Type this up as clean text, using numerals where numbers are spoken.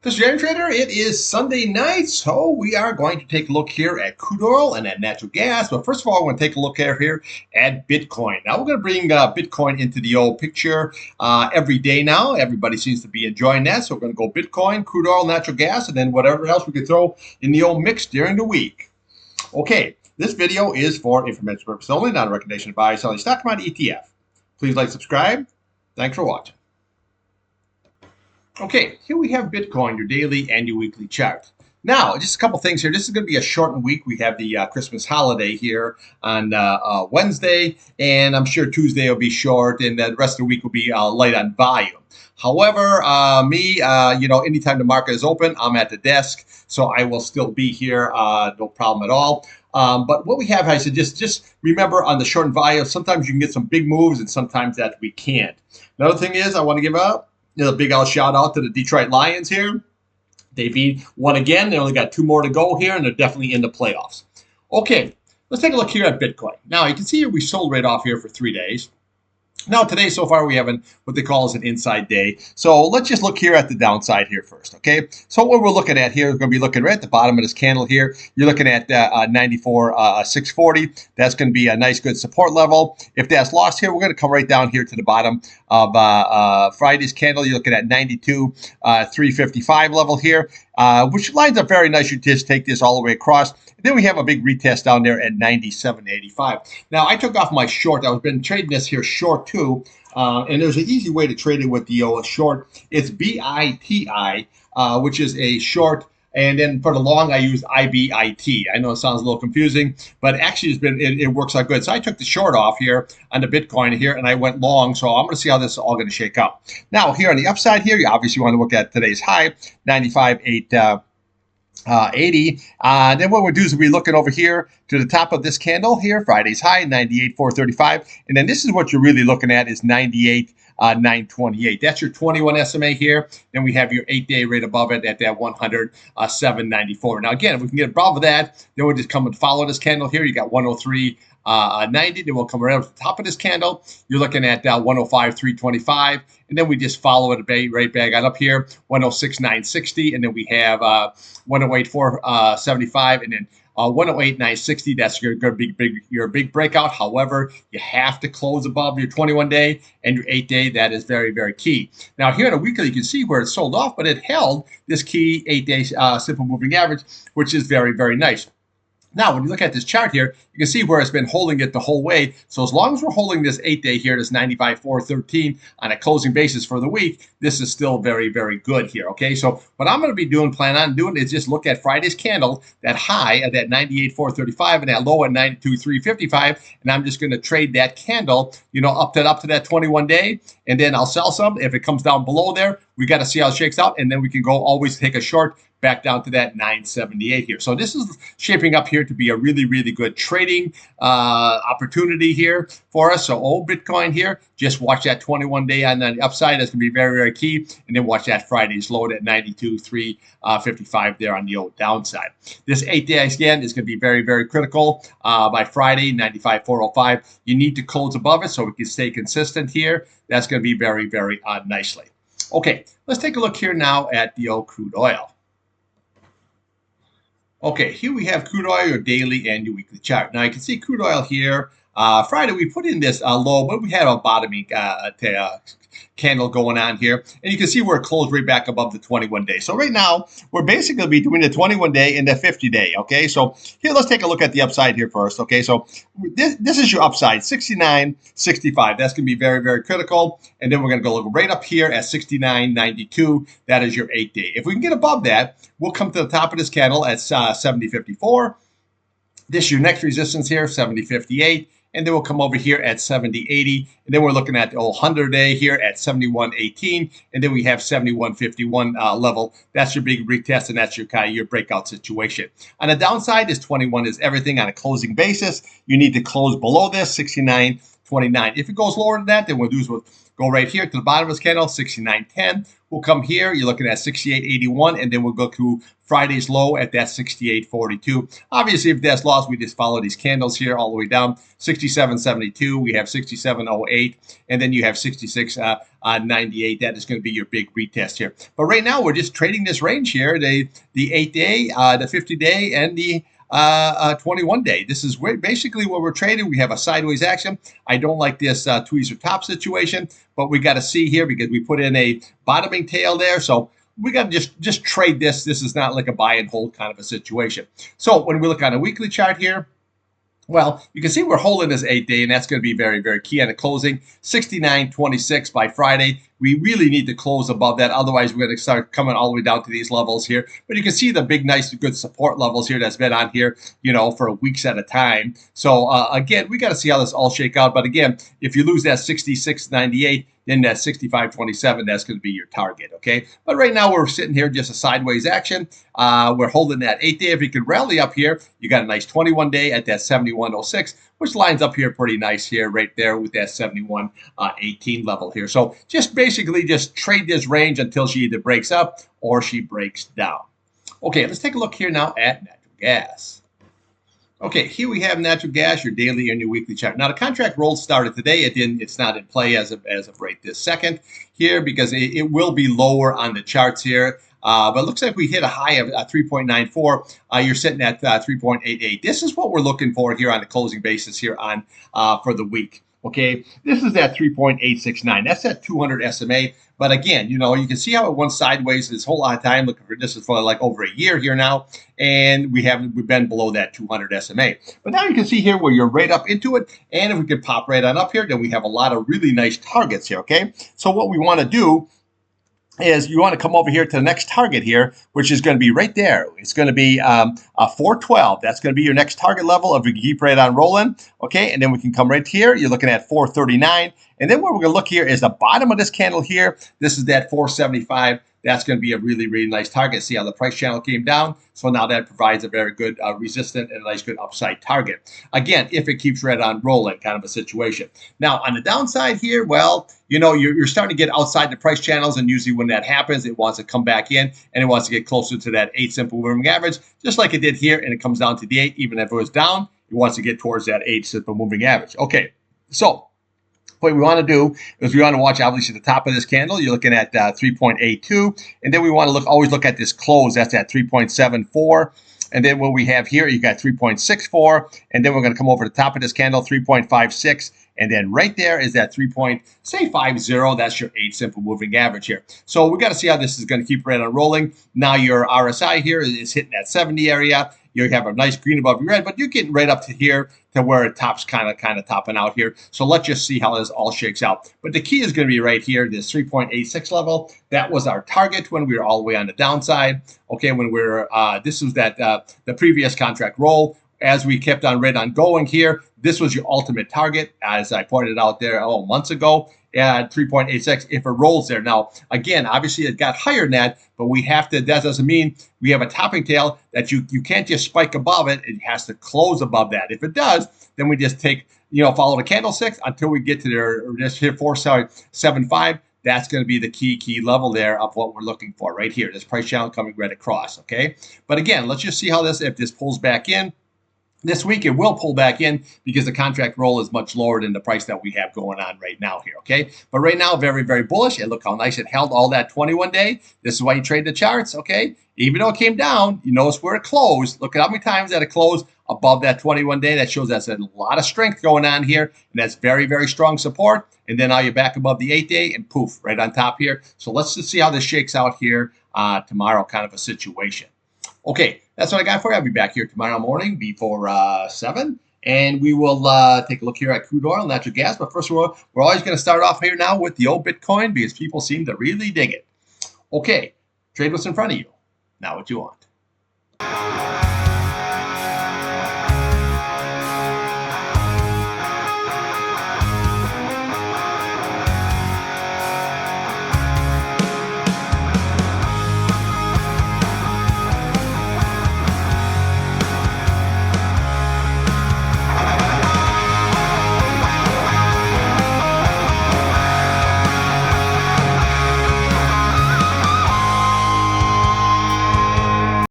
This is Irontrader. It is Sunday night, so we are going to take a look here at crude oil and at natural gas. But first of all, we're going to take a look here at Bitcoin. Now, we're going to bring Bitcoin into the old picture every day now. Everybody seems to be enjoying that. So we're going to go Bitcoin, crude oil, natural gas, and then whatever else we could throw in the old mix during the week. Okay, this video is for information purposes only, not a recommendation to buy or sell a stock commodity ETF. Please like, subscribe. Thanks for watching. Okay, here we have Bitcoin, your daily and your weekly chart. Now, just a couple things here. This is going to be a shortened week. We have the Christmas holiday here on Wednesday, and I'm sure Tuesday will be short, and the rest of the week will be light on volume. However, anytime the market is open, I'm at the desk, so I will still be here, no problem at all. But what we have, I said, just remember on the shortened volume, sometimes you can get some big moves, and sometimes that we can't. Another thing is, I want to give up. A big shout out to the Detroit Lions here. They won again. They only got 2 more to go here, and they're definitely in the playoffs. Okay, let's take a look here at Bitcoin. Now, you can see here we sold right off here for 3 days. Now, today, so far, we have what they call as an inside day. So let's just look here at the downside here first, okay? So what we're looking at here, we're going to be looking right at the bottom of this candle here. You're looking at 94,640. That's going to be a nice, good support level. If that's lost here, we're going to come right down here to the bottom of Friday's candle. You're looking at 92,355 level here, which lines up very nice. You just take this all the way across. Then we have a big retest down there at 97.85. Now, I took off my short. I've been trading this here short too, and there's an easy way to trade it with the short. It's BITI, which is a short, and then for the long, I use IBIT. I know it sounds a little confusing, but actually it works out good. So I took the short off here on the Bitcoin here, and I went long. So I'm going to see how this is all going to shake out. Now, here on the upside here, you obviously want to look at today's high, 95.80. Then what we'll do is we'll be looking over here to the top of this candle here, Friday's high, 98.435. And then this is what you're really looking at is 98.928. That's your 21 SMA here. Then we have your 8-day right above it at that 107.94. Now, again, if we can get above that, then we'll just come and follow this candle here. You got 103.90. Then we'll come around to the top of this candle. You're looking at 105.325. And then we just follow it right back on up here, 106.960. And then we have 108.475. And then 108.960. That's your big breakout. However, you have to close above your 21-day and your 8-day. That is very, very key. Now, here on a weekly, you can see where it sold off, but it held this key 8-day simple moving average, which is very, very nice. Now, when you look at this chart here, you can see where it's been holding it the whole way. So as long as we're holding this 8-day here, this 95.413 on a closing basis for the week, this is still very, very good here, okay? So what I'm going to be plan on doing is just look at Friday's candle, that high at that 98.435 and that low at 92.355, and I'm just going to trade that candle, up to that 21-day, and then I'll sell some. If it comes down below there, we got to see how it shakes out, and then we can go always take a short back down to that 978 here. So this is shaping up here to be a really, really good trading opportunity here for us. So old Bitcoin here, just watch that 21-day on the upside. That's going to be very, very key. And then watch that Friday's low at 92.355 there on the old downside. This 8-day again is going to be very, very critical. By Friday, 95.405. You need to close above it so we can stay consistent here. That's going to be very, very nicely. Okay, let's take a look here now at the old crude oil. Okay, here we have crude oil, your daily and your weekly chart. Now, you can see crude oil here. Friday, we put in this low, but we had a bottoming candle going on here. And you can see where it closed right back above the 21-day. So right now, we're basically between the 21-day and the 50-day, okay? So here, let's take a look at the upside here first, okay? So this is your upside, 69.65. That's going to be very, very critical. And then we're going to go look right up here at 69.92. That is your 8-day. If we can get above that, we'll come to the top of this candle at 70.54. This is your next resistance here, 70.58. And then we'll come over here at 70.80. And then we're looking at the old 100-day here at 71.18. And then we have 71.51 level. That's your big retest, and that's your kind of your breakout situation. On the downside, this 21 is everything on a closing basis. You need to close below this, 69.29. If it goes lower than that, then we'll do Go right here to the bottom of this candle, 69.10. We'll come here. You're looking at 68.81, and then we'll go to Friday's low at that 68.42. Obviously, if that's lost, we just follow these candles here all the way down. 67.72. We have 67.08, and then you have 66.98. That is going to be your big retest here. But right now, we're just trading this range here: the 8-day, the 50-day, and the 21-day. This is basically what we're trading. We have a sideways action. I don't like this tweezer top situation, but we got to see here because we put in a bottoming tail there. So we got to just trade this. This is not like a buy and hold kind of a situation. So when we look on a weekly chart here, well, you can see we're holding this 8-day, and that's going to be very, very key on the closing. 69.26 by Friday. We really need to close above that. Otherwise, we're going to start coming all the way down to these levels here. But you can see the big, nice, good support levels here that's been on here, for weeks at a time. So, again, we got to see how this all shake out. But, again, if you lose that 66.98, then that 65.27, that's going to be your target, okay? But right now, we're sitting here just a sideways action. We're holding that 8-day. If you could rally up here, you got a nice 21-day at that 71.06, which lines up here pretty nice here, right there with that 71.18 level here. So basically just trade this range until she either breaks up or she breaks down. Okay, let's take a look here now at natural gas. Okay, here we have natural gas, your daily and your weekly chart. Now, the contract roll started today. It's not in play as of right this second here because it will be lower on the charts here. But it looks like we hit a high of 3.94. You're sitting at 3.88. This is what we're looking for here on the closing basis here on for the week. Okay, this is that 3.869. That's that 200 SMA. But again, you can see how it went sideways this whole lot of time. Looking for this is for like over a year here now, and we've been below that 200 SMA. But now you can see here where you're right up into it, and if we could pop right on up here, then we have a lot of really nice targets here. Okay, so what we want to do is you want to come over here to the next target here, which is going to be right there. It's going to be 412. That's going to be your next target level if we keep right on rolling. Okay, and then we can come right here. You're looking at 439. And then what we're going to look here is the bottom of this candle here. This is that 475. That's going to be a really, really nice target. See how the price channel came down? So now that provides a very good resistant and a nice good upside target. Again, if it keeps right on rolling kind of a situation. Now, on the downside here, well, you're starting to get outside the price channels, and usually when that happens, it wants to come back in, and it wants to get closer to that 8 simple moving average, just like it did here, and it comes down to the 8. Even if it was down, it wants to get towards that 8 simple moving average. Okay, so what we want to do is we want to watch obviously the top of this candle. You're looking at 3.82, and then we want to always look at this close. That's at 3.74. And then what we have here, you got 3.64, and then we're going to come over the top of this candle, 3.56, and then right there is that 3.50. That's your 8 simple moving average here. So we got to see how this is going to keep right on rolling. Now your RSI here is hitting that 70 area. You have a nice green above your red, but you're getting right up to here to where it tops kind of topping out here. So let's just see how this all shakes out. But the key is going to be right here, this 3.86 level. That was our target when we were all the way on the downside. Okay, when we're this was that the previous contract roll. As we kept on right on going here, this was your ultimate target, as I pointed out there months ago. At 3.86 if it rolls there. Now, again, obviously it got higher than that, but that doesn't mean we have a topping tail that you can't just spike above it. It has to close above that. If it does, then we just follow the candlesticks until we get to just hit 475. That's going to be the key level there of what we're looking for right here. This price channel coming right across, okay? But again, let's just see if this pulls back in. This week, it will pull back in because the contract roll is much lower than the price that we have going on right now here, okay? But right now, very, very bullish. And look how nice it held all that 21-day. This is why you trade the charts, okay? Even though it came down, you notice where it closed. Look at how many times that it closed above that 21-day. That shows that's a lot of strength going on here. And that's very, very strong support. And then now you're back above the 8-day and poof, right on top here. So let's just see how this shakes out here tomorrow, kind of a situation. Okay, that's what I got for you. I'll be back here tomorrow morning before 7, and we will take a look here at crude oil and natural gas. But first of all, we're always going to start off here now with the old Bitcoin because people seem to really dig it. Okay, trade what's in front of you, not what you want.